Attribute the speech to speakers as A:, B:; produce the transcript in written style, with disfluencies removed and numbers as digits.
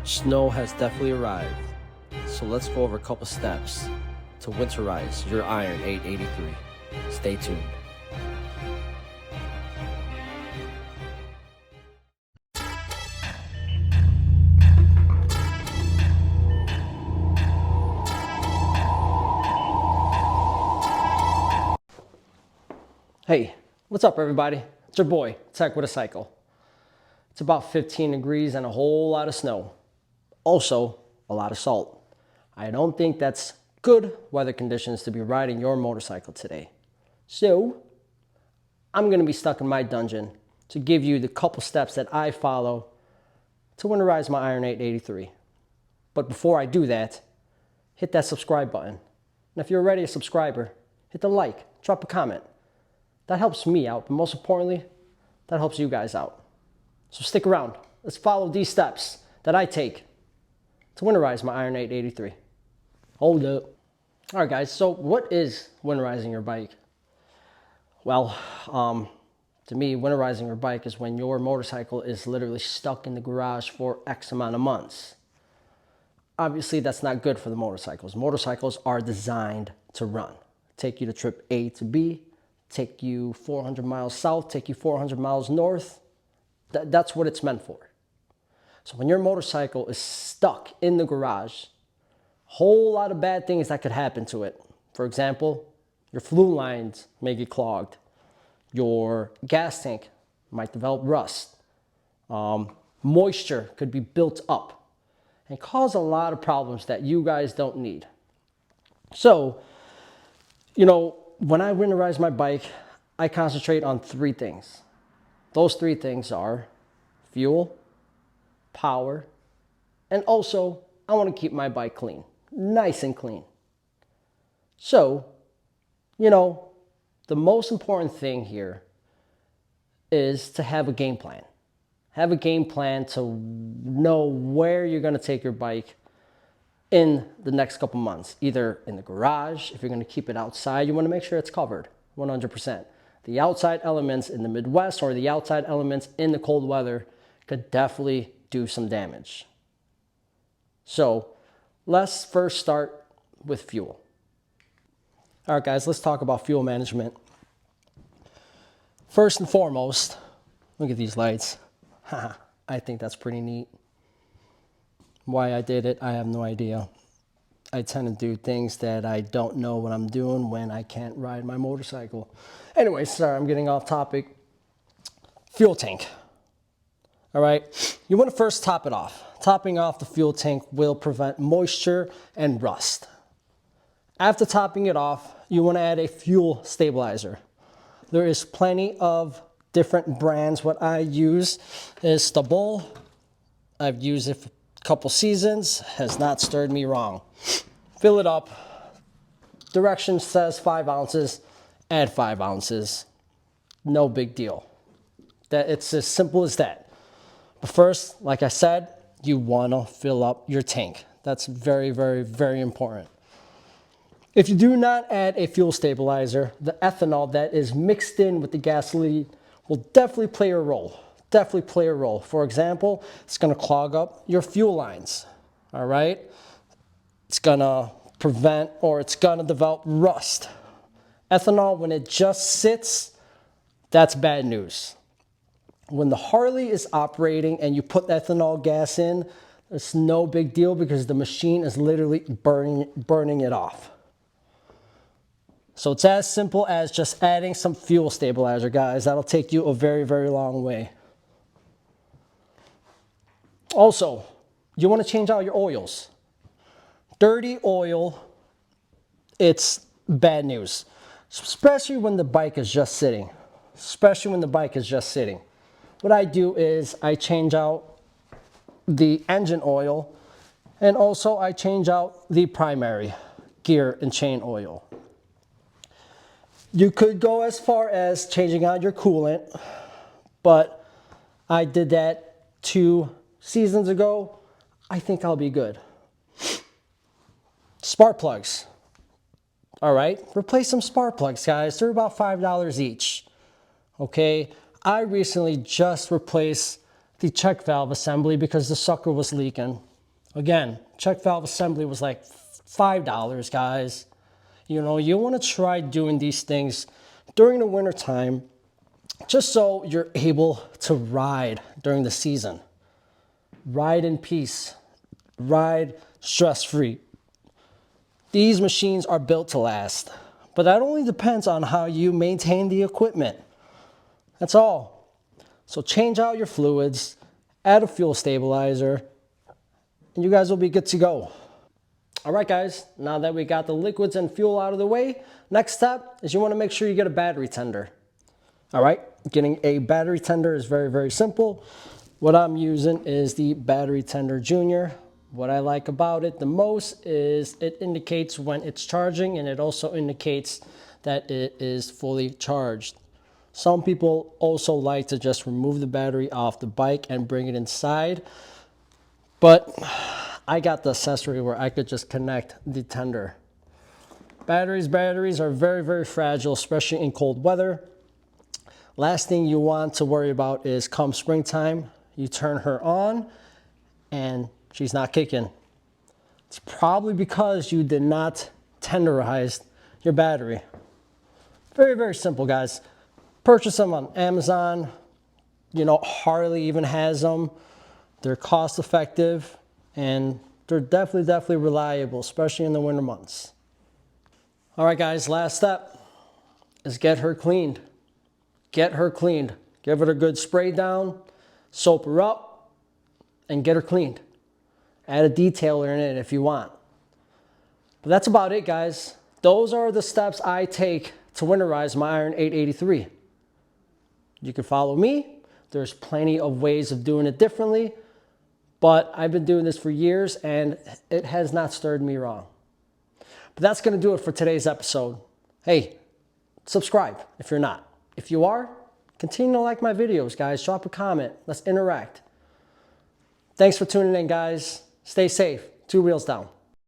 A: Snow has definitely arrived, so let's go over a couple steps to winterize your iron 883. Stay tuned. Hey, what's up everybody? It's your boy, Tech with a Cycle. It's about 15 degrees and a whole lot of snow. Also, a lot of salt. I don't think that's good weather conditions to be riding your motorcycle today. So, I'm gonna be stuck in my dungeon to give you the couple steps that I follow to winterize my Iron 883. But before I do that, hit that subscribe button. And if you're already a subscriber, hit the like, drop a comment. That helps me out, but most importantly, that helps you guys out. So stick around. Let's follow these steps that I take to winterize my Iron 883. Hold up. All right, guys, so what is winterizing your bike? Well, to me, winterizing your bike is when your motorcycle is literally stuck in the garage for X amount of months. Obviously, that's not good for the motorcycles. Motorcycles are designed to run. Take you to trip A to B, take you 400 miles south, take you 400 miles north. That's what it's meant for. So when your motorcycle is stuck in the garage, whole lot of bad things that could happen to it. For example, your fluid lines may get clogged. Your gas tank might develop rust. Moisture could be built up and cause a lot of problems that you guys don't need. So, when I winterize my bike, I concentrate on three things. Those three things are fuel, power, and also I want to keep my bike clean, nice and clean. So, the most important thing here is to have a game plan. Have a game plan to know where you're going to take your bike in the next couple months. Either in the garage, if you're going to keep it outside, you want to make sure it's covered 100%. The outside elements in the Midwest or the outside elements in the cold weather could definitely do some damage. So let's first start with fuel. All right, guys, let's talk about fuel management. First and foremost, look at these lights. I think that's pretty neat. Why I did it, I have no idea. I tend to do things that I don't know what I'm doing when I can't ride my motorcycle. Anyway, sorry, I'm getting off topic. Fuel tank. All right, you want to first top it off. Topping off the fuel tank will prevent moisture and rust. After topping it off, you want to add a fuel stabilizer. There is plenty of different brands. What I use is Stable. I've used it for a couple seasons, has not stirred me wrong. Fill it up. Directions says 5 ounces, add 5 ounces. No big deal. It's as simple as that. But first, like I said, you want to fill up your tank. That's very, very, very important. If you do not add a fuel stabilizer, the ethanol that is mixed in with the gasoline will definitely play a role. Definitely play a role. For example, it's going to clog up your fuel lines. All right? It's going to prevent or it's going to develop rust. Ethanol, when it just sits, that's bad news. When the Harley is operating and you put ethanol gas in, it's no big deal because the machine is literally burning it off. So it's as simple as just adding some fuel stabilizer, guys. That'll take you a very, very long way. Also, you want to change out your oils. Dirty oil, it's bad news, especially when the bike is just sitting. What I do is I change out the engine oil and also I change out the primary gear and chain oil. You could go as far as changing out your coolant, but I did that 2 seasons ago. I think I'll be good. Spark plugs. All right, replace some spark plugs, guys. They're about $5 each. Okay, I recently just replaced the check valve assembly because the sucker was leaking. Again, check valve assembly was like $5, guys. You know, you want to try doing these things during the winter time just so you're able to ride during the season. Ride in peace. Ride stress-free. These machines are built to last, but that only depends on how you maintain the equipment. That's all. So change out your fluids, add a fuel stabilizer, and you guys will be good to go. All right, guys, now that we got the liquids and fuel out of the way, next step is you want to make sure you get a battery tender. All right, getting a battery tender is very, very simple. What I'm using is the Battery Tender Junior. What I like about it the most is it indicates when it's charging, and it also indicates that it is fully charged. Some people also like to just remove the battery off the bike and bring it inside, but I got the accessory where I could just connect the tender. Batteries are very, very fragile, especially in cold weather. Last thing you want to worry about is come springtime, you turn her on and she's not kicking. It's probably because you did not tenderize your battery. Very, very simple, guys. Purchase them on Amazon. You know, Harley even has them. They're cost effective and they're definitely reliable, especially in the winter months. All right, guys, last step is get her cleaned. Get her cleaned. Give it a good spray down, soap her up, and get her cleaned. Add a detailer in it if you want. But that's about it, guys. Those are the steps I take to winterize my Iron 883. You can follow me. There's plenty of ways of doing it differently, but I've been doing this for years and it has not stirred me wrong. But that's going to do it for today's episode. Hey, subscribe if you're not. If you are, continue to like my videos, guys. Drop a comment. Let's interact. Thanks for tuning in, guys. Stay safe. 2 wheels down.